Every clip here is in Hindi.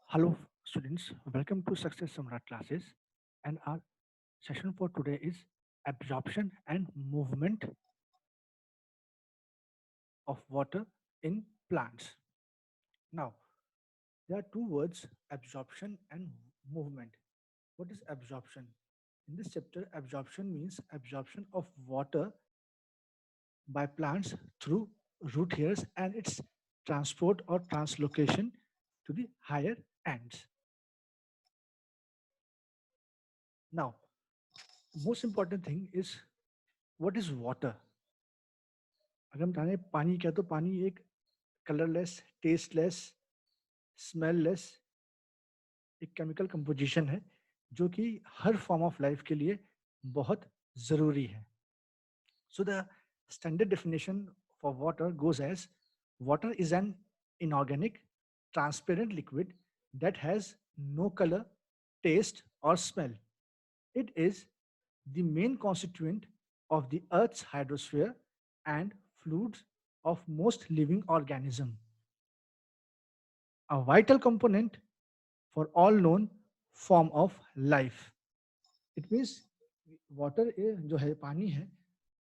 Hello, students. Welcome to Success Samrat classes. And our session for today is absorption and movement of water in plants. Now, there are two words, absorption and movement. What is absorption? In this chapter, absorption means absorption of water by plants through root hairs and its transport or translocation to the higher ends. Now, most important thing is what is water? अगर हम जाने पानी क्या, तो पानी एक कलरलेस, टेस्टलेस, स्मेललेस एक केमिकल कंपोजिशन है जो कि हर फॉर्म ऑफ लाइफ के लिए बहुत ज़रूरी है. So the standard definition for water goes as water is an inorganic, transparent liquid that has no color, taste, or smell. It is the main constituent of the Earth's hydrosphere and fluids of most living organisms. A vital component for all known form of life. It means water जो है पानी है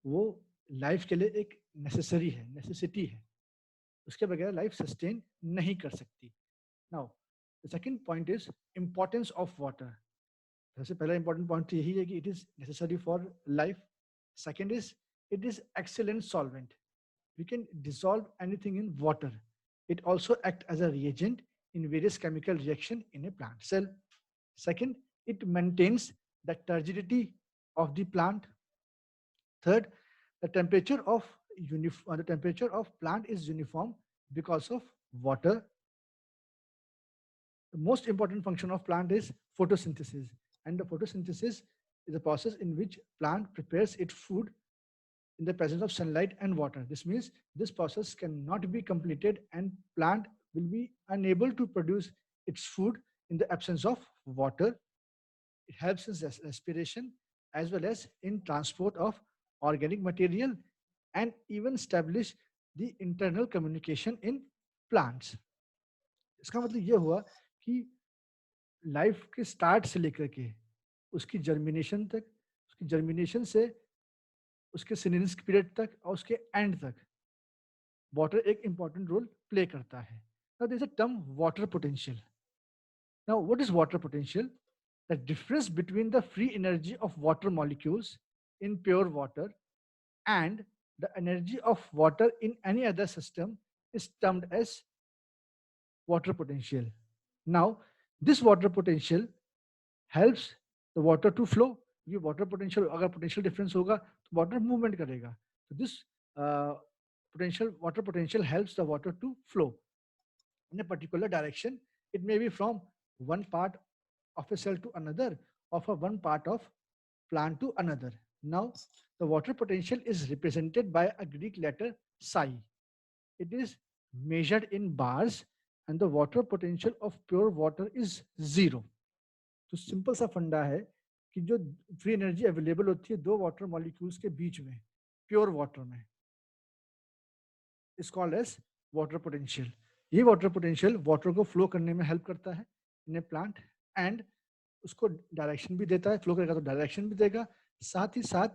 वो लाइफ के लिए एक नेसेसरी है, नेसेसिटी है. उसके बगैर लाइफ सस्टेन नहीं कर सकती. Now the second point is importance of water. सबसे पहला इंपॉर्टेंट पॉइंट यही है कि it is necessary for life. Second is it is excellent solvent. We can dissolve anything in water. It also acts as a reagent in various chemical reaction in a plant cell. Second, it maintains the turgidity of the plant. Third, the temperature of plant is uniform because of water. The most important function of plant is photosynthesis, and the photosynthesis is a process in which plant prepares its food in the presence of sunlight and water. This means this process cannot be completed and plant will be unable to produce its food in the absence of water. It helps in respiration as well as in transport of organic material and even establish the internal communication in plants. इसका मतलब ये हुआ कि लाइफ के स्टार्ट से लेकर के उसकी जर्मिनेशन तक, उसकी जर्मिनेशन से उसके सिनेरियस पीरियड तक और उसके एंड तक वाटर एक इंपॉर्टेंट रोल प्ले करता है. Now there is a term water potential. Now what is water potential? The difference between the free energy of water molecules in pure water and the energy of water in any other system is termed as water potential. Now, this water potential helps the water to flow. ये water potential अगर potential difference होगा तो water movement करेगा. So this water potential helps the water to flow in a particular direction. It may be from one part of a cell to another or from one part of plant to another. Now, the water potential is represented by a Greek letter psi. It is measured in bars and the water potential of pure water is 0. तो सिंपल सा फंडा है कि जो फ्री एनर्जी अवेलेबल होती है दो वाटर मॉलिक्यूल्स के बीच में प्योर वाटर में is called as water potential. ये वाटर पोटेंशियल वाटर को फ्लो करने में हेल्प करता है इन ए प्लांट एंड उसको डायरेक्शन भी देता है. फ्लो करेगा तो डायरेक्शन भी देगा, साथ ही साथ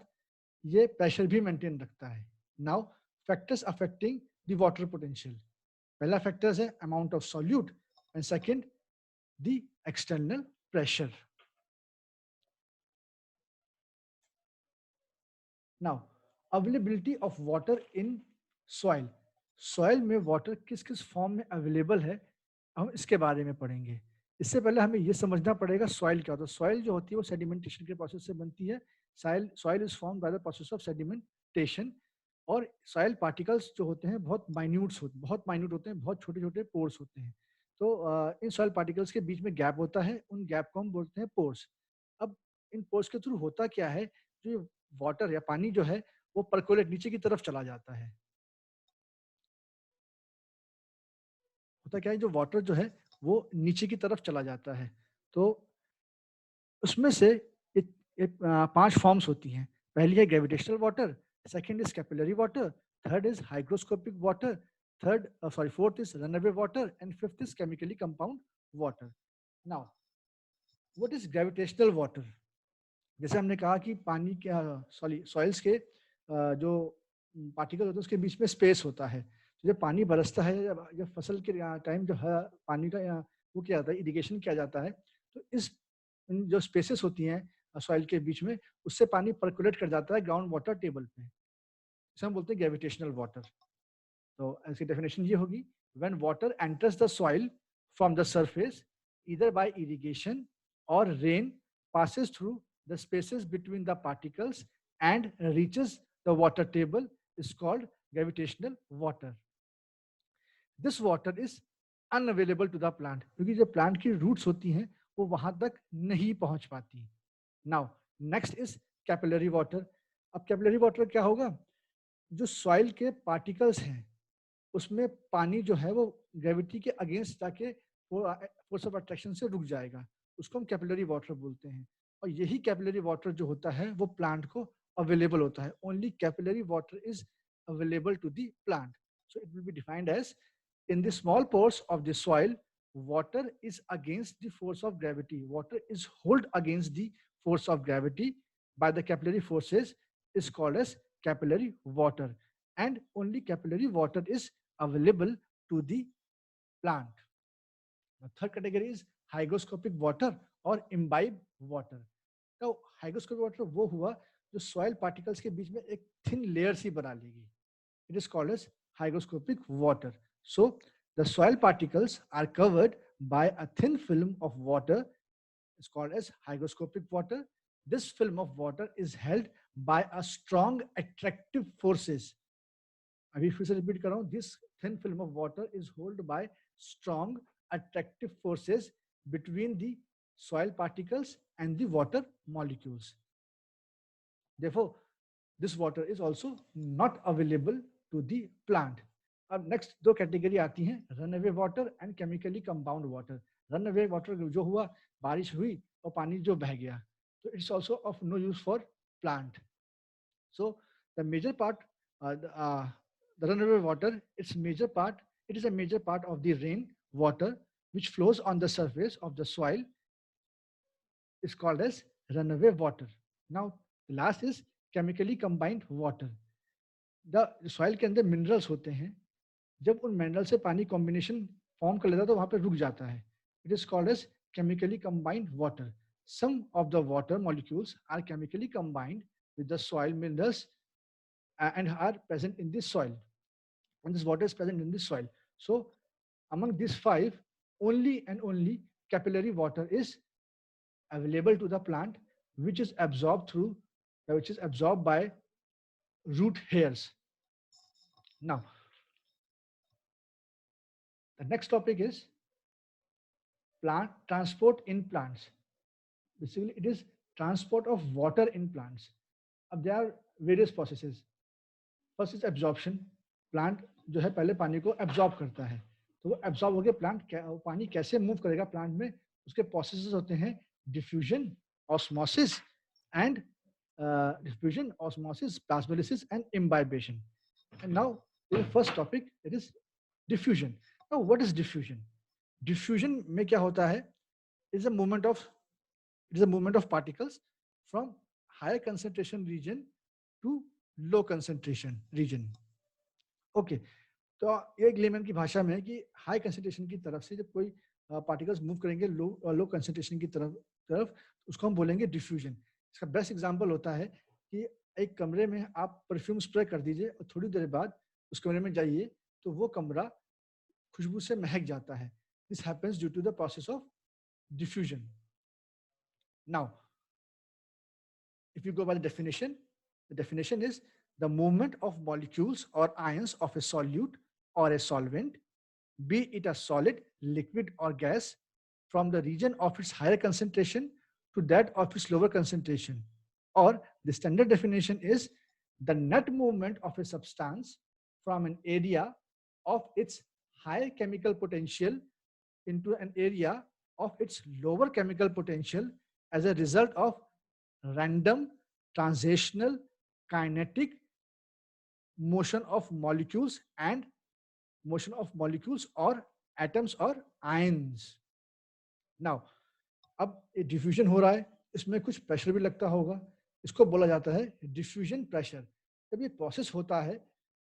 ये प्रेशर भी मेंटेन रखता है. Now factors affecting the water potential. पहला फैक्टर्स है amount of solute and second the external pressure. Now availability of water in soil. Soil में वाटर किस किस फॉर्म में अवेलेबल है हम इसके बारे में पढ़ेंगे. इससे पहले हमें यह समझना पड़ेगा सॉइल क्या होता है. सॉइल जो होती है वो सेडिमेंटेशन के प्रोसेस से बनती है. Soil is form by the process of sedimentation और सॉइल पार्टिकल्स जो होते हैं बहुत माइन्यूट होते हैं, बहुत छोटे छोटे पोर्स होते हैं. तो इन सॉइल पार्टिकल्स के बीच में गैप होता है, उन गैप को हम बोलते हैं पोर्स. अब इन पोर्स के थ्रू होता क्या है, जो वाटर या पानी जो है वो परकोलेट नीचे की तरफ चला जाता है. होता क्या है, जो वाटर जो है वो नीचे की तरफ चला जाता है. तो उसमें से पांच फॉर्म्स होती हैं. पहली है gravitational water, second is capillary water, third is hygroscopic water, fourth is runaway water and fifth is chemically compound water. Now, what is gravitational water? जैसे हमने कहा कि पानी के सॉइल्स के जो पार्टिकल होते हैं उसके बीच में स्पेस होता है। तो जब पानी बरसता है, जब फसल के टाइम जो है पानी का वो किया जाता है, इरिगेशन किया जाता है, तो इस जो स्पेसेस होती हैं सॉइल के बीच में, उससे पानी परकुलेट कर जाता है ग्राउंड वाटर टेबल पे, इसे हम बोलते हैं ग्रेविटेशनल वाटर। तो इसकी डेफिनेशन ये होगी, when water enters the soil from the surface either by irrigation और rain passes through the spaces between the particles and reaches the water table is called gravitational water. This water is unavailable to the plant, क्योंकि जो प्लांट की रूट्स होती हैं वो वहां तक नहीं पहुंच पाती. Now next is capillary water. अब कैपिलरी वाटर क्या होगा? जो सॉइल के पार्टिकल्स हैं उसमें पानी जो है वो ग्रेविटी के अगेंस्ट जाके फोर्स ऑफ अट्रैक्शन से रुक जाएगा, उसको हम कैपिलरी वाटर बोलते हैं. और यही कैपिलरी वाटर जो होता है वो प्लांट को अवेलेबल होता है. Only capillary water is available to the plant. So it will be defined as, in the small pores of the soil, water is against the force of gravity. Water is held against the force of gravity by the capillary forces is called as capillary water. And only capillary water is available to the plant. The third category is hygroscopic water or imbibe water. तो hygroscopic water वो हुआ जो soil particles के बीच में एक thin layer सी बना लेगी. It is called as hygroscopic water. So the soil particles are covered by a thin film of water. It's called as hygroscopic water. This film of water is held by a strong attractive forces. अभी फिर से रिपीट कर रहा हूँ. This thin film of water is held by strong attractive forces between the soil particles and the water molecules. Therefore, this water is also not available to the plant. अब नेक्स्ट दो कैटेगरी आती हैं, run away water and chemically compound water. Run away water जो हुआ, बारिश हुई और पानी जो बह गया, तो it's also of no use for plant. So the major part, the runaway water, it is a major part of the rain water which flows on the surface of the soil is called as runaway water. Now the last is chemically combined water. The soil के अंदर मिनरल्स होते हैं, जब उन मिनरल से पानी कॉम्बिनेशन फॉर्म कर लेता है तो वहां पे रुक जाता है. It is called as chemically combined water. Some of the water molecules are chemically combined with the soil minerals and are present in this soil, and this water is present in this soil. So among these five, only and only capillary water is available to the plant, which is absorbed by root hairs. Now the next topic is plant transport in plants. Basically it is transport of water in plants. अब there are various processes. First is absorption. Plant जो है पहले पानी को एब्जॉर्ब करता है, तो वो एब्जॉर्ब होकर प्लांट पानी कैसे मूव करेगा प्लांट में, उसके प्रोसेसेस होते हैं diffusion, osmosis and plasmolysis and imbibition. And now the first topic, it is diffusion. Now what is diffusion? Diffusion में क्या होता है? Is a movement of particles from higher concentration region to low concentration region. Okay, तो एक लेमन की भाषा में कि हाई कंसंट्रेशन की तरफ से जब कोई पार्टिकल्स मूव करेंगे लो कंसंट्रेशन की तरफ उसको हम बोलेंगे डिफ्यूजन. इसका बेस्ट एग्जांपल होता है कि एक कमरे में आप परफ्यूम स्प्रे कर दीजिए और थोड़ी देर बाद उस कमरे में जाइए तो वो कमरा खुशबू से महक जाता है. This happens due to the process of diffusion. Now if you go by the definition is the movement of molecules or ions of a solute or a solvent, be it a solid, liquid or gas, from the region of its higher concentration to that of its lower concentration. Or the standard definition is the net movement of a substance from an area of its higher chemical potential into an area of its lower chemical potential as a result of random translational kinetic motion of molecules and motion of molecules or atoms or ions. Now अब डिफ्यूजन हो रहा है, इसमें कुछ प्रेशर भी लगता होगा, इसको बोला जाता है डिफ्यूजन प्रेशर। जब ये प्रोसेस होता है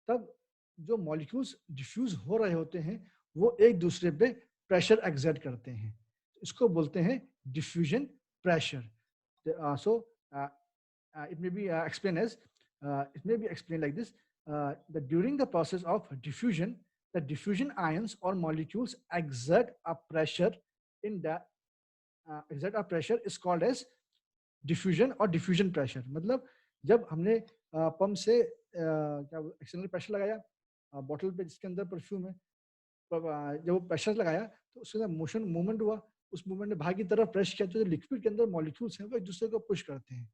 तब जो मॉलिक्यूल्स डिफ्यूज हो रहे होते हैं वो एक दूसरे पे प्रेशर एक्सर्ट करते हैं, इसको बोलते हैं diffusion pressure. So it may be explained as it may be explained like this: that during the process of diffusion, the diffusion ions or molecules exert a pressure in the exert a pressure is called as diffusion or diffusion pressure। मतलब जब हमने पंप से क्या एक्सटर्नल प्रेशर लगाया बॉटल पे जिसके अंदर परफ्यूम है, जब वो प्रेशर लगाया तो उसके अंदर मोशन मूवमेंट हुआ, उस मूवमेंट ने बाहर की तरफ प्रेस किया तो जो लिक्विड के अंदर मॉलिक्यूल्स हैं वो एक दूसरे को पुश करते हैं,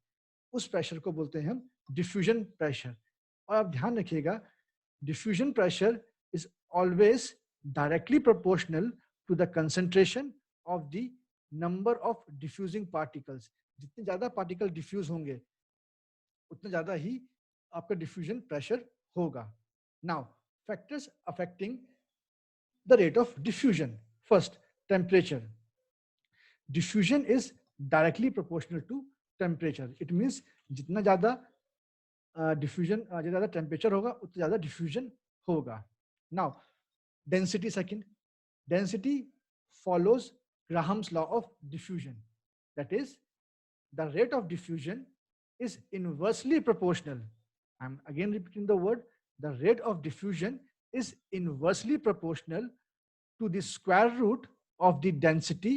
उस प्रेशर को बोलते हैं हम डिफ्यूजन प्रेशर। और आप ध्यान रखिएगा, diffusion pressure is always directly proportional to the concentration of the number of diffusing particles. जितने ज्यादा पार्टिकल डिफ्यूज होंगे उतना ज्यादा ही आपका डिफ्यूजन प्रेशर होगा। Now factors affecting the rate of diffusion. First, temperature. Diffusion is directly proportional to temperature. It means जितना ज़्यादा diffusion ज़्यादा temperature होगा उतना ज़्यादा diffusion होगा। Now, density second. Density follows Graham's law of diffusion. That is, the rate of diffusion is inversely proportional. I'm again repeating the word. The rate of diffusion is inversely proportional to the square root of the density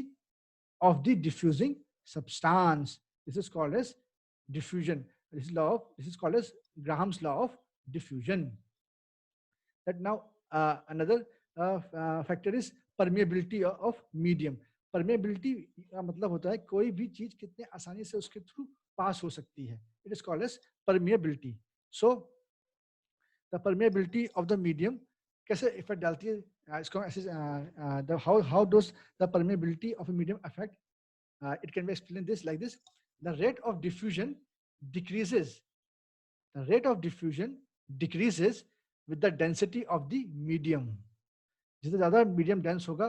of the diffusing substance. This is called as diffusion. This is called as Graham's law of diffusion. That now another factor is permeability of medium. Permeability का मतलब होता है कोई भी चीज कितने आसानी से उसके थ्रू पास हो सकती है. It is called as permeability. So the permeability of the medium कैसे इफेक्ट डालती है इसको ऐसे how does the permeability of a medium affect? It can be explained this like this: the rate of diffusion decreases. The rate of diffusion decreases with the density of the medium. जितना ज़्यादा मीडियम डेंस होगा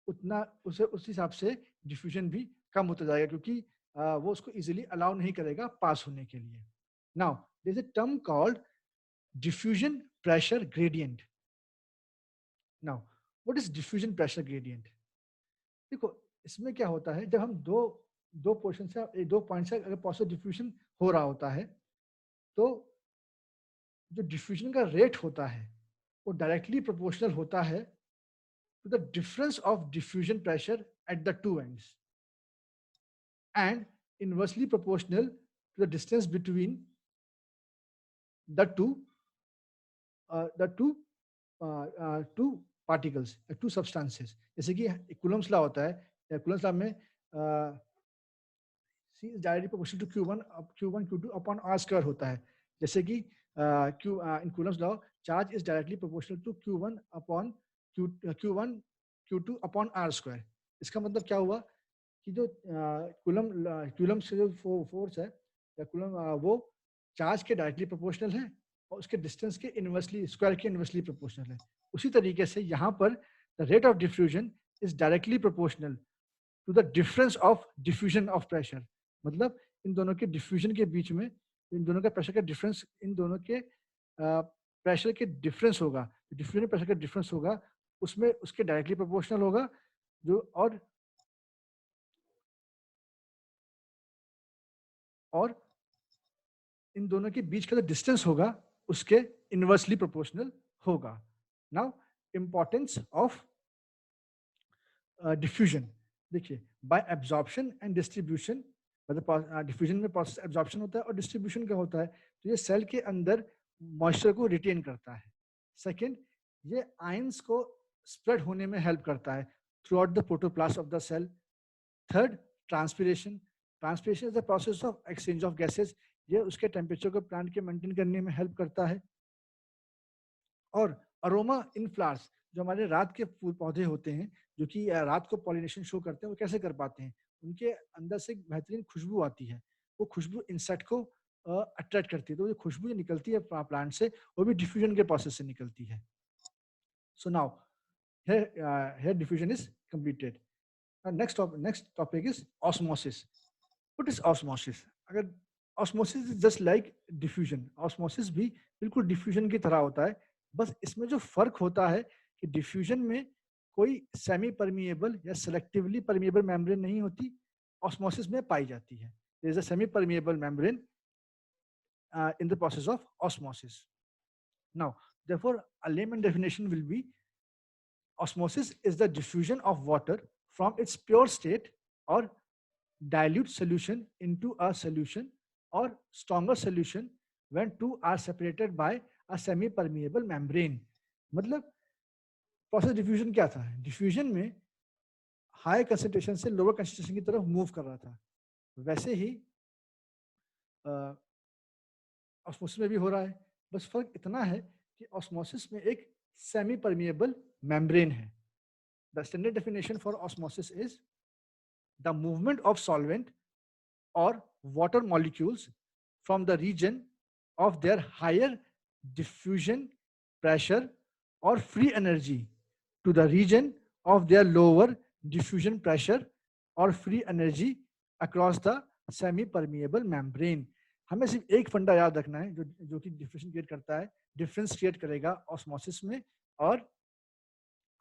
उतना उस हिसाब से डिफ्यूजन भी कम होता जाएगा, क्योंकि वो उसको इजीली अलाउ नहीं करेगा पास होने के लिए. Now there is a term called diffusion pressure gradient. Now what is diffusion pressure gradient? देखो इसमें क्या होता है, जब हम दो पोर्शन से दो पॉइंट से अगर पॉजिटिव डिफ्यूजन हो रहा होता है तो जो डिफ्यूजन का रेट होता है वो डायरेक्टली प्रोपोर्शनल होता है to the difference of diffusion pressure at the two ends and inversely proportional to the distance between the two particles, two substances. जैसे कि कूलम्स लॉ होता है, कूलम्स लॉ में C is directly proportional to Q1 Q2 upon R square होता है. जैसे कि in Coulomb's law charge is directly proportional to Q1 upon Q1 Q2 upon R square. इसका मतलब क्या हुआ कि जो कूलम से जो फोर्स है या कूलम वो चार्ज के डायरेक्टली प्रोपोर्शनल है और उसके डिस्टेंस के इनवर्सली स्क्वायर के इनवर्सली प्रोपोर्शनल है. उसी तरीके से यहाँ पर the rate of diffusion is directly proportional to the difference of diffusion of pressure. मतलब इन दोनों के डिफ्यूजन के बीच में इन दोनों का प्रेशर का डिफरेंस, इन दोनों के प्रेशर के डिफरेंस होगा, डिफ्यूजन प्रेशर का डिफरेंस होगा उसमें उसके डायरेक्टली प्रोपोर्शनल होगा जो और इन दोनों के बीच का जो डिस्टेंस होगा उसके इनवर्सली प्रोपोर्शनल होगा. नाउ इंपॉर्टेंस ऑफ डिफ्यूजन देखिए, बाय एब्जॉर्प्शन एंड डिस्ट्रीब्यूशन. मतलब डिफ्यूजन में प्रोसेस एब्जॉर्प्शन होता है और डिस्ट्रीब्यूशन का होता है, तो ये सेल के अंदर मॉइस्चर को रिटेन करता है. सेकंड, ये आयंस को स्प्रेड होने में हेल्प करता है throughout the protoplast of the cell. Third, transpiration. Transpiration is the process of exchange of gases. ये उसके टेम्परेचर को प्लांट के मेंटेन करने में हेल्प करता है. और अरोमा इन फ्लावर्स, जो हमारे रात के फूल पौधे होते हैं जो कि रात को पॉलिनेशन शो करते हैं, वो कैसे कर पाते हैं? उनके अंदर से एक बेहतरीन खुशबू आती है, वो खुशबू इंसेक्ट को अट्रैक्ट करती है, तो ये खुशबू जो निकलती है प्लांट से वो भी डिफ्यूजन के प्रोसेस से निकलती है. So now here diffusion is completed. Next topic is osmosis. What is osmosis? अगर osmosis is just like diffusion, osmosis भी बिल्कुल डिफ्यूजन की तरह होता है. बस इसमें जो फर्क होता है कि डिफ्यूजन में कोई सेमी परमिएबल या सेलेक्टिवली परमिएबल मेम्ब्रेन नहीं होती, ऑस्मोसिस में पाई जाती है. There is a semi permeable membrane in the process of osmosis. Now, therefore, a layman definition will be osmosis is the diffusion of water from its pure state or dilute solution into a solution or stronger solution when two are separated by a semi permeable membrane. मतलब प्रोसेस डिफ्यूजन क्या था? डिफ्यूजन में हाई कंसेंट्रेशन से लोअर कंसेंट्रेशन की तरफ मूव कर रहा था, वैसे ही ऑस्मोसिस में भी हो रहा है. बस फर्क इतना है कि ऑस्मोसिस में एक सेमी परमिएबल मेम्ब्रेन है. The standard definition for osmosis is the movement of solvent और water molecules from the region of their higher diffusion pressure और free energy to the region of their lower diffusion pressure or free energy across the semi permeable membrane. हमें सिर्फ एक फंडा याद रखना है जो कि डिफ्यूजन क्रिएट करता है, डिफरेंस क्रिएट करेगा ऑस्मोसिस में और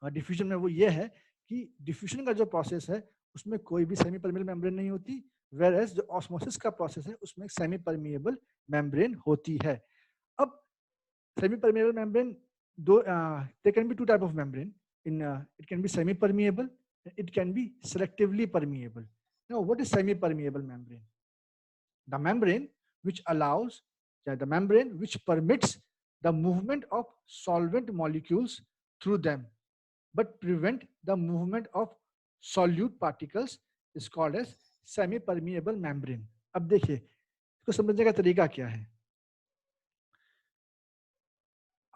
डिफ्यूजन में. वो ये है कि डिफ्यूजन का जो प्रोसेस है उसमें कोई भी सेमी परमिएबल मेम्ब्रेन नहीं होती, वेयर एज जो ऑस्मोसिस का प्रोसेस है उसमें सेमी परमिएबल मेम्ब्रेन होती है. अब सेमी परमिएबल मेम्ब्रेन दो, there can be two type of membrane. It can be semi-permeable, it can be selectively permeable. Now, what is semi-permeable membrane? The membrane which permits the movement of solvent molecules through them, but prevent the movement of solute particles is called as semi-permeable membrane. अब देखिए इसको समझने का तरीका क्या है.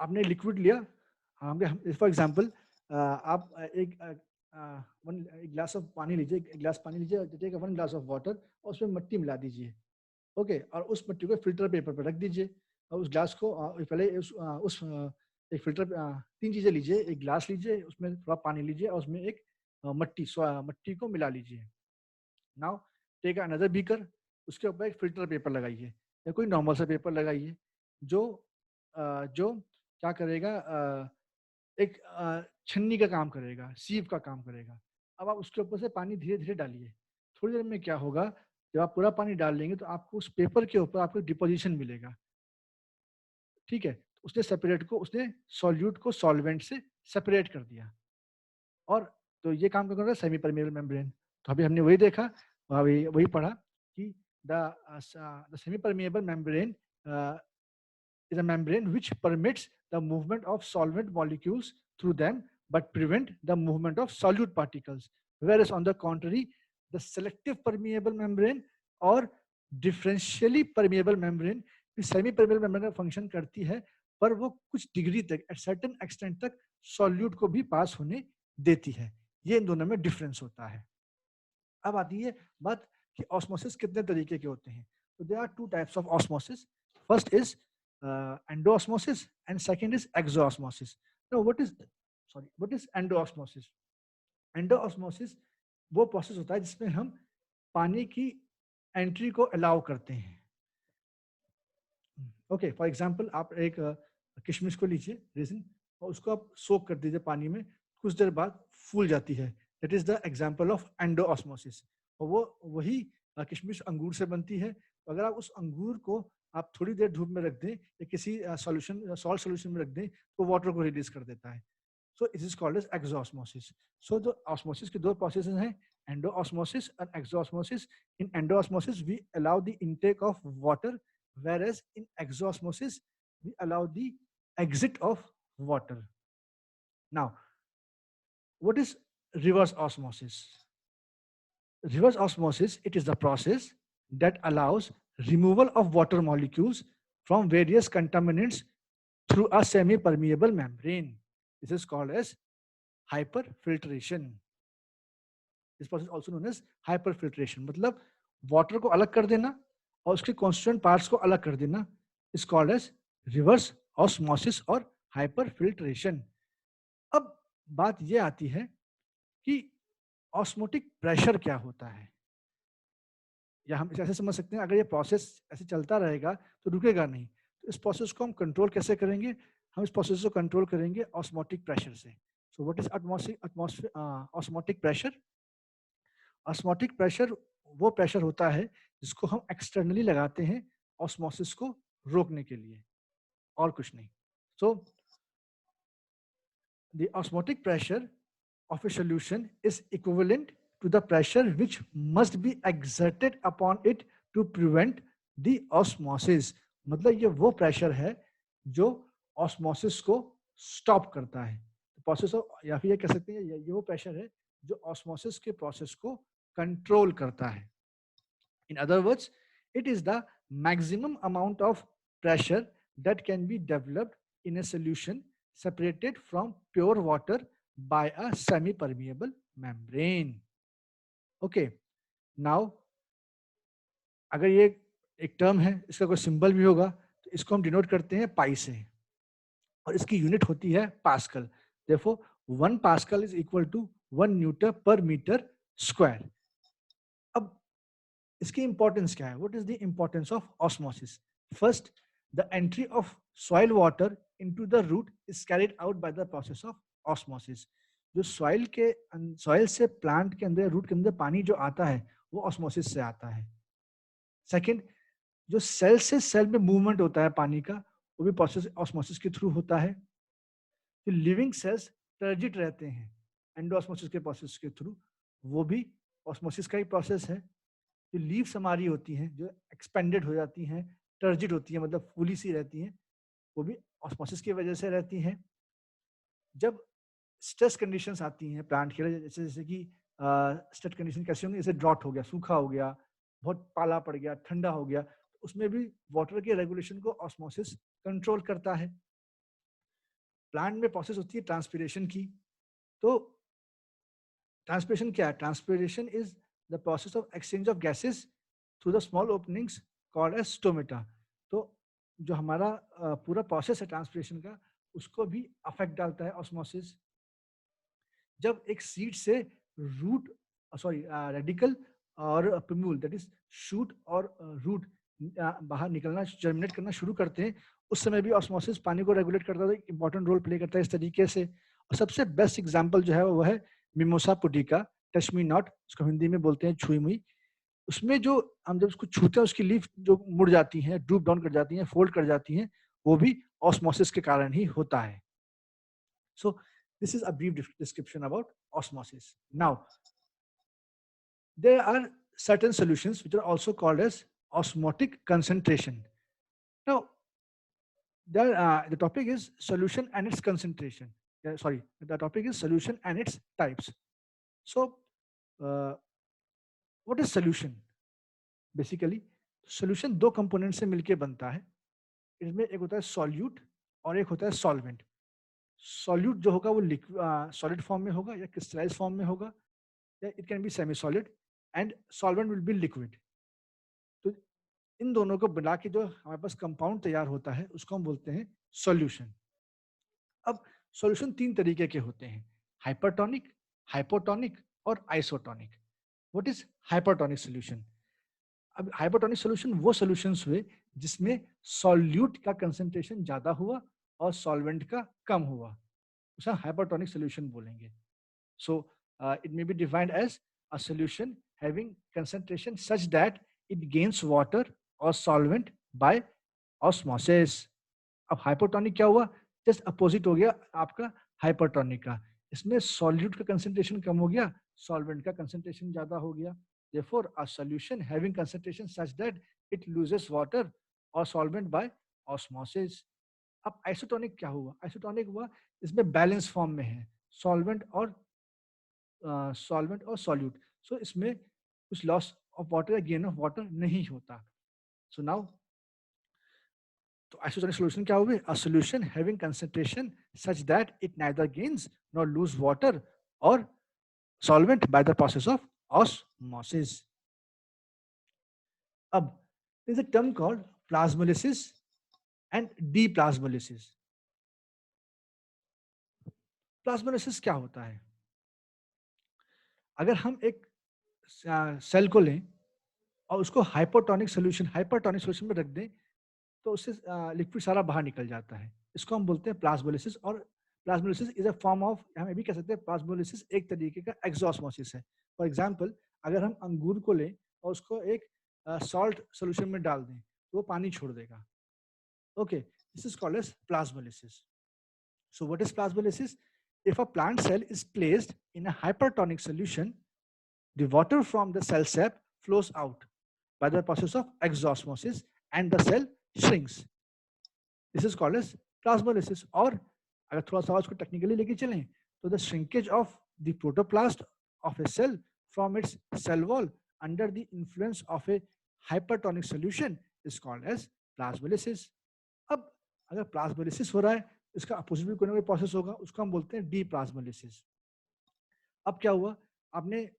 आपने लिक्विड लिया, फॉर एग्जाम्पल आप एक ग्लास ऑफ पानी लीजिए, टेक 1 ग्लास ऑफ वाटर और उसमें मिट्टी मिला दीजिए. ओके, और उस मिट्टी को फिल्टर पेपर पर रख दीजिए और उस ग्लास को पहले उस एक फिल्टर 3 चीजें लीजिए. एक ग्लास लीजिए, उसमें थोड़ा पानी लीजिए और उसमें एक मट्टी को मिला लीजिए. नाउ टेक अनदर बीकर, उसके ऊपर एक फिल्टर पेपर लगाइए या कोई नॉर्मल सा पेपर लगाइए जो क्या करेगा, एक छन्नी का काम करेगा, सीव का काम करेगा. अब आप उसके ऊपर से पानी धीरे धीरे डालिए. थोड़ी देर में क्या होगा, जब आप पूरा पानी डाल लेंगे तो आपको उस पेपर के ऊपर आपको डिपोजिशन मिलेगा. ठीक है, उसने सॉल्यूट को सॉल्वेंट से सेपरेट कर दिया. और तो ये काम कर रहा है सेमी परमेबल मेम्ब्रेन. तो अभी हमने वही देखा, वही पढ़ा कि the semi permeable membrane is a membrane which permits the movement of solvent molecules through them but prevent the movement of solute particles, whereas on the contrary the selective permeable membrane or differentially permeable membrane semi permeable membrane function करती है पर वो कुछ डिग्री तक, एट सर्टेन एक्सटेंट तक सॉल्यूट को भी पास होने देती है. ये इन दोनों में डिफरेंस होता है. अब आती है बात कि ऑस्मोसिस कितने तरीके के होते हैं. तो there are two types of osmosis. First is endoosmosis and second is exoosmosis. Now what is endoosmosis? Endoosmosis वो प्रोसेस होता है जिसमें हम पानी की एंट्री को अलाउ करते हैं. ओके, फॉर एग्जांपल आप एक किशमिश को लीजिए, रेजिन, और उसको आप सोक कर दीजिए पानी में, कुछ देर बाद फूल जाती है. That is the example of endosmosis. और वो वही किशमिश अंगूर से बनती है. तो अगर आप उस अंगूर को आप थोड़ी देर धूप में रख दें या किसी सॉल्ट सोल्यूशन में रख दें तो वाटर को रिलीज कर देता है. So it is called as exosmosis. So जो ऑस्मोसिस के दो प्रोसेसेस हैं, endosmosis and exosmosis. In endosmosis we allow the intake of water, whereas in exosmosis we allow the exit of water. Now, what is reverse osmosis? Reverse osmosis, it is the process that allows removal of water molecules from various contaminants through a semi-permeable membrane. This is called as hyperfiltration. This process also known as hyperfiltration. मतलब water को अलग कर देना और उसके constituent parts को अलग कर देना is called as reverse osmosis और hyperfiltration. अब बात ये आती है कि ऑस्मोटिक प्रेशर क्या होता है, या हम इसे ऐसे समझ सकते हैं, अगर ये प्रोसेस ऐसे चलता रहेगा तो रुकेगा नहीं, तो इस प्रोसेस को हम कंट्रोल कैसे करेंगे, हम इस प्रोसेस को कंट्रोल करेंगे ऑस्मोटिक प्रेशर से। सो what is osmotic pressure? Osmotic pressure वो प्रेशर होता है जिसको हम एक्सटर्नली लगाते हैं ऑस्मोसिस को रोकने के लिए, और कुछ नहीं। So the osmotic pressure of a solution is equivalent to the pressure which must be exerted upon it to prevent the osmosis। मतलब ये वो प्रेशर है जो ऑस्मोसिस को स्टॉप करता है, प्रोसेस ऑफ, या फिर ये कह सकते हैं ये वो प्रेशर है जो ऑस्मोसिस के प्रोसेस को कंट्रोल करता है। In other words, it is the maximum amount of pressure that can be developed in a solution separated from pure water by a semi-permeable membrane. Okay, now अगर ये एक टर्म है, इसका कोई सिंबल भी होगा, तो इसको हम डिनोट करते हैं पाई से, और इसकी यूनिट होती है pascal. Therefore, 1 pascal is equal to 1 newton पर मीटर स्क्वायर। अब इसकी इंपॉर्टेंस क्या है? What is the importance of osmosis? First, the entry of soil water into the root is carried out by the process of osmosis. जो सॉइल से प्लांट के अंदर, रूट के अंदर पानी जो आता है वो ऑस्मोसिस से आता है। सेकंड, जो सेल से सेल में मूवमेंट होता है पानी का, वो भी प्रोसेस ऑस्मोसिस के थ्रू होता है। जो लिविंग सेल्स टर्जिट रहते हैं एंडोऑस्मोसिस के प्रोसेस के थ्रू, वो भी ऑस्मोसिस का ही प्रोसेस है। जो लीव्स हमारी होती हैं, जो एक्सपेंडेड हो जाती हैं, टर्जिड होती है, मतलब फूली सी रहती हैं, वो भी ऑस्मोसिस की वजह से रहती हैं। जब स्ट्रेस कंडीशंस आती हैं प्लांट के लिए, जैसे जैसे कि स्ट्रेस कंडीशन कैसे होंगे, जैसे ड्रॉट हो गया, सूखा हो गया, बहुत पाला पड़ गया, ठंडा हो गया, तो उसमें भी वाटर के रेगुलेशन को ऑस्मोसिस कंट्रोल करता है। प्लांट में प्रोसेस होती है ट्रांसपिरेशन की। तो ट्रांसपिरेशन क्या है? Transpiration is the process of exchange of gases through the small openings called as stomata. तो जो हमारा पूरा प्रोसेस है ट्रांसपिरेशन का, उसको भी अफेक्ट डालता है ऑस्मोसिस। जब एक सीड से रूट, सॉरी रेडिकल और प्यूल, दैट इज शूट और रूट बाहर निकलना, जर्मिनेट करना शुरू करते हैं, उस समय भी ऑस्मोसिस पानी को रेगुलेट करता है, इंपॉर्टेंट रोल प्ले करता है इस तरीके से। और सबसे बेस्ट एग्जांपल जो है वो है मिमोसा पुटिका, टच मी नॉट, उसको हिंदी में बोलते हैं छुई मुई। उसमें जो हम जब उसको छूते हैं, उसकी लीफ जो मुड़ जाती हैं, ड्रूप डाउन कर जाती हैं, फोल्ड कर जाती हैं, वो भी ऑस्मोसिस के कारण ही होता है। So this is a brief description about osmosis. Now, there are certain solutions which are also called as osmotic concentration. Now, the topic is solution and its concentration. Sorry, the topic is solution and its types. So, uh, what is solution? Basically, solution दो कंपोनेंट से मिलके बनता है। इसमें एक होता है सॉल्यूट और एक होता है सॉल्वेंट। सॉल्यूट जो होगा वो सॉलिड फॉर्म में होगा या क्रिस्टलाइज फॉर्म में होगा, या it can be semi solid, and solvent will be liquid. तो इन दोनों को मिला के जो हमारे पास कंपाउंड तैयार होता है उसको हम बोलते हैं सॉल्यूशन। अब सॉल्यूशन तीन तरीके के होते हैं, हाइपरटोनिक, हाइपोटोनिक और isotonic. What is hypertonic solution? अब हाइपरटोनिक सॉल्यूशन वो सॉल्यूशंस हुए जिसमें सॉल्यूट का कंसंट्रेशन ज्यादा हुआ और सॉल्वेंट का कम हुआ, उसे हाइपरटोनिक सॉल्यूशन बोलेंगे। So it may be defined as a solution having concentration such that it gains water or solvent by osmosis. अब हाइपोटोनिक क्या हुआ? जस्ट अपोजिट हो गया आपका हाइपरटोनिक का। इसमें सॉल्यूट का कंसंट्रेशन कम हो गया, सॉल्वेंट का कंसंट्रेशन ज्यादा हो गया। Therefore, a solution having concentration such that it loses water or solvent by osmosis. अब आइसोटोनिक क्या हुआ? आइसोटोनिक हुआ इसमें बैलेंस फॉर्म में है सॉल्वेंट और सॉल्यूट, सो इसमें कुछ लॉस ऑफ वाटर या गेन ऑफ वाटर नहीं होता। सो नाउ, तो आइसोटोनिक सॉल्यूशन क्या हुए? A solution having concentration such that it neither gains nor lose water और solvent by the process of osmosis. अब there's a term called plasmolysis and deplasmolysis. Plasmolysis क्या होता है? अगर हम एक सेल को लें और उसको हाइपरटोनिक सोल्यूशन में रख दें, तो उससे लिक्विड सारा बाहर निकल जाता है। इसको हम बोलते हैं प्लाज्मोलिसिस। और plasmolysis is a form of, हम ये भी कह सकते हैं प्लाज्मोलिसिस एक तरीके का एक्सॉस्मोसिस है। फॉर एग्जांपल, अगर हम अंगूर को लें और उसको एक सॉल्ट सोल्यूशन में डाल दें तो वो पानी छोड़ देगा। Okay, this is called as plasmolysis. So what is plasmolysis? If a plant cell is placed in a hypertonic solution, the water from the cell sap flows out by the process of exosmosis and the cell shrinks. This is called as plasmolysis. और अगर थोड़ा सा उसको टेक्निकली लेके चलें तो the shrinkage of the protoplast of a cell from its cell wall under the influence of a hypertonic solution is called as plasmolysis. अब अगर प्लाज्मोलिसिस हो रहा है, इसका अपोजिट भी कोई ना कोई प्रोसेस होगा, उसको हम बोलते हैं डी प्लाज्मोलिसिस। अब क्या हुआ, आपने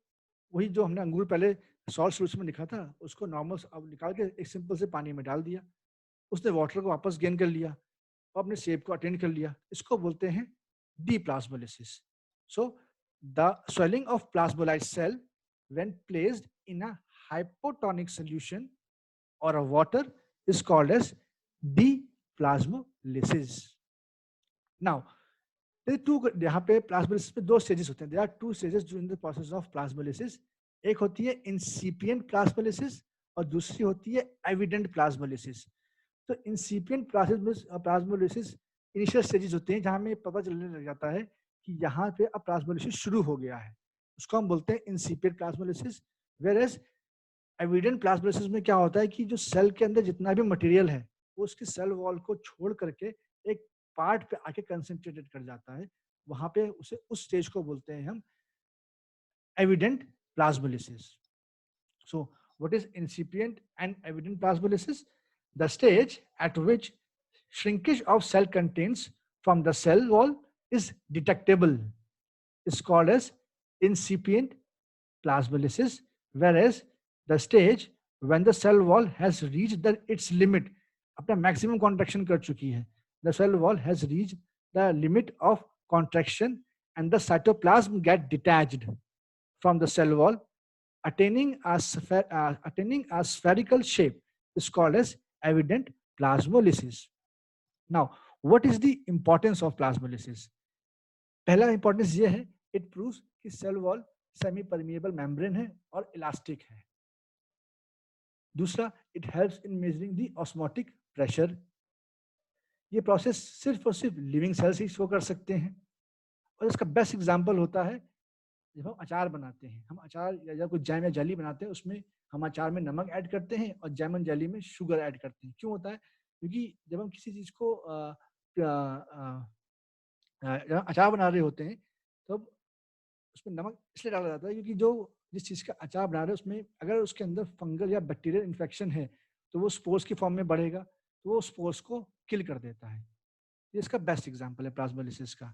वही जो हमने अंगूर पहले सॉल्ट सोल्यूशन में लिखा था, उसको नॉर्मल अब निकाल के एक सिंपल से पानी में डाल दिया, उसने वाटर को वापस गेन कर लिया और अपने शेप को अटेंड कर लिया। इसको बोलते हैं deplasmolysis. So the swelling of plasmolysed cell when placed in a hypotonic solution और a water is called as deplasmolysis. Now यहाँ पे प्लाज्मोलिसिस में दो स्टेजेस होते हैं। There are two stages during the process of plasmolysis. एक होती है इंसिपिएंट प्लाज्मोलिसिस और दूसरी होती है एविडेंट प्लाज्मोलिसिस। तो इंसिपिएंट प्लाज्मोलिसिस इनिशियल स्टेजेस होते हैं जहां में पता चलने लग जाता है कि यहाँ पे अब प्लाज्मोलिसिस शुरू हो गया है, उसको हम बोलते हैं इंसिपिएंट प्लाज्मोलिसिस। वेयरएज एविडेंट प्लाज्मोलिसिस में क्या होता है कि जो सेल के अंदर जितना भी मटेरियल है वो उसके सेल वॉल को छोड़ करके एक पार्ट पे आके कंसंट्रेटेड कर जाता है, वहां पे उसे उस स्टेज को बोलते हैं हम evident plasmolysis. So what is incipient and evident plasmolysis? The stage at which shrinkage of cell contents from the cell wall is detectable is called as incipient plasmolysis, whereas the stage when the cell wall has reached its limit, अपना maximum contraction कर चुकी है, the cell wall has reached the limit of contraction and the cytoplasm get detached from the cell wall, attaining a spherical shape is called as evident plasmolysis. Now, what is the importance of plasmolysis? पहला इंपॉर्टेंस ये है, इट प्रूव्स कि cell wall semi permeable membrane है और इलास्टिक है। दूसरा, it helps in measuring the osmotic pressure. ये प्रोसेस सिर्फ और सिर्फ लिविंग सेल्स ही शो कर सकते हैं। और इसका बेस्ट एग्जांपल होता है जब हम अचार बनाते हैं। हम अचार या कोई जैम या जेली बनाते हैं, उसमें हम अचार में नमक ऐड करते हैं और जैम एंड जेली में शुगर ऐड करते हैं। क्यों होता है? क्योंकि जब हम किसी चीज को अचार बना रहे होते हैं तो उसमें नमक इसलिए डाला जाता है क्योंकि जो जिस चीज का अचार बना रहे हैं उसमें अगर उसके अंदर फंगल या बैक्टीरियल इन्फेक्शन है तो वो स्पोर्स की फॉर्म में बढ़ेगा, तो वो स्पोर्स को किल कर देता है। ये इसका बेस्ट एग्जाम्पल है प्लाज्मोलिसिस का।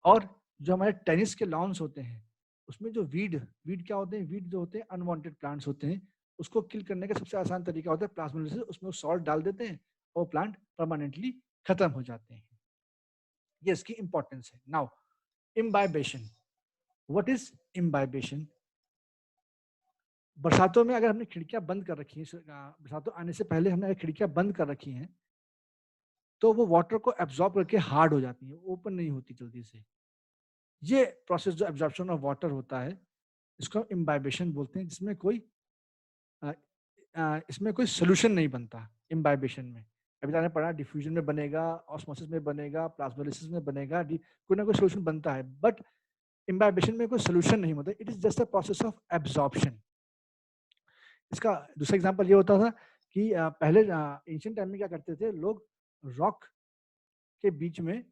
और जो हमारे टेनिस के लॉन्स होते हैं उसमें जो वीड क्या होते हैं, वीड जो होते हैं अनवांटेड प्लांट्स होते हैं, उसको किल करने का सबसे आसान तरीका होता है प्लाज्मोलिसिस। उसमें सॉल्ट डाल देते हैं और प्लांट परमानेंटली खत्म हो जाते हैं। ये इसकी इंपॉर्टेंस है। Now imbibition. What is imbibition? बरसातों में अगर हमने खिड़कियां बंद कर रखी हैं, बरसातों आने से पहले हमने अगर खिड़कियां बंद कर रखी हैं तो वो वाटर को एब्जॉर्ब करके हार्ड हो जाती है, ओपन नहीं होती जल्दी से। ये प्रोसेस जो एब्जॉर्प्शन ऑफ वाटर होता है इसको इम्बाइबेशन बोलते हैं, इसमें कोई सोल्यूशन नहीं बनता इम्बाइबेशन में। अभी आपने पढ़ा डिफ्यूजन में बनेगा, ऑस्मोसिस में बनेगा, प्लाज्मोलिसिस में बनेगा, कोई ना कोई सोल्यूशन बनता है, बट इम्बाइबेशन में कोई सोल्यूशन नहीं होता। It is just a process of absorption. इसका दूसरा एग्जांपल ये होता था कि पहले एंशिएंट टाइम में क्या करते थे लोग, रॉक के बीच में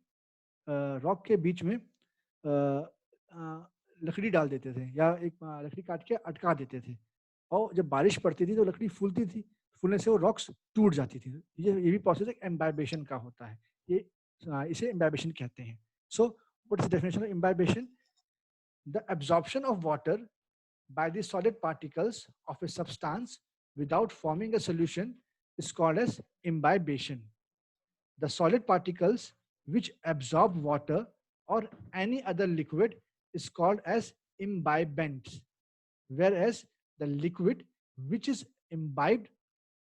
लकड़ी डाल देते थे या एक लकड़ी काट के अटका देते थे, और जब बारिश पड़ती थी तो लकड़ी फूलती थी, फूलने से वो रॉक्स टूट जाती थी। ये भी प्रोसेस एक एम्बाइबेशन का होता है। ये इसे एम्बाइबेशन कहते हैं। So what is the definition of imbibition? The absorption of water by the solid particles of a substance without forming a solution is called as imbibition. The solid particles which absorb water or any other liquid is called as imbibants, whereas the liquid which is imbibed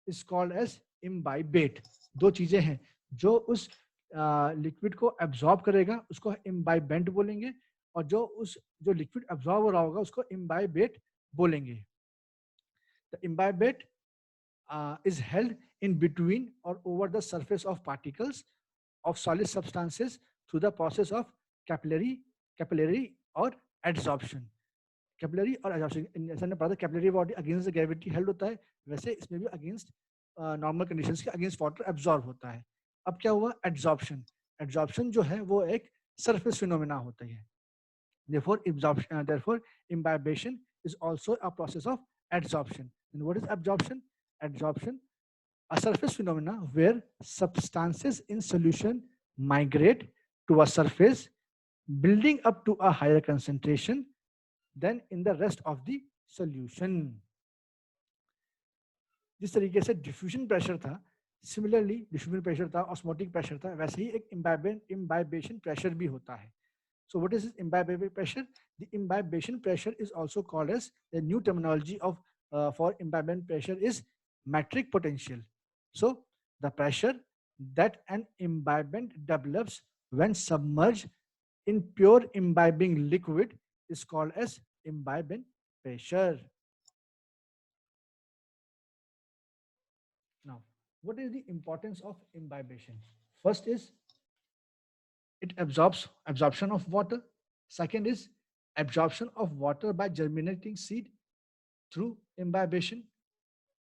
is called as imbibate. दो चीजें हैं, जो उस लिक्विड को एब्जॉर्ब करेगा उसको इम्बाइबेंट बोलेंगे, और जो लिक्विड एब्जॉर्ब हो रहा होगा उसको इम्बाइबेट बोलेंगे. The imbibate is held in between or over the surface of particles of solid substances through the process of capillary or adsorption. Capillary और एब्जॉर्प्शन, जैसे हमने पढ़ा था capillary body against the gravity held होता है, वैसे इसमें भी अगेंस्ट नॉर्मल कंडीशंस के अगेंस्ट वाटर एब्जॉर्ब होता है. अब क्या हुआ, एड्सॉर्प्शन. एड्सॉर्प्शन जो है वो एक सरफेस फिनोमेना होता है. therefore imbibition is also a process of adsorption. And what is absorption? Adsorption, a surface phenomena where substances in solution migrate to a surface, building up to a higher concentration than in the rest of the solution. जिस तरीके से डिफ्यूजन प्रेशर था, सिमिलरली डिफ्यूजन प्रेशर था, ऑस्मोटिक प्रेशर था, वैसे ही एक इम्बाइबेशन प्रेशर भी होता है. So what is this imbibation pressure? The imbibation pressure is also called as, the new terminology of for imbibation pressure is metric potential. So the pressure that an imbibant develops when submerged in pure imbibing liquid is called as imbibing pressure. Now, what is the importance of imbibation? First is it absorption of water. Second is absorption of water by germinating seed through imbibition.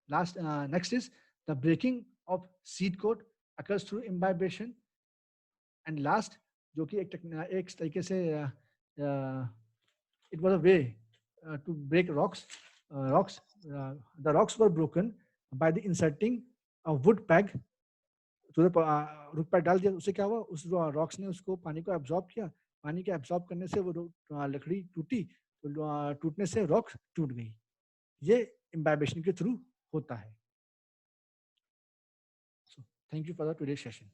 Next is the breaking of seed coat occurs through imbibition. And last, जो कि एक तरीके से it was a way to break rocks. The rocks were broken by the inserting a wood peg. रुक पर डाल दिया, उससे क्या हुआ, उस रॉक्स ने उसको पानी को एब्जॉर्ब किया, पानी के एब्जॉर्ब करने से वो लकड़ी टूटी, तो टूटने से रॉक टूट गई. ये इम्बाइबेशन के थ्रू होता है. Thank you for the today session.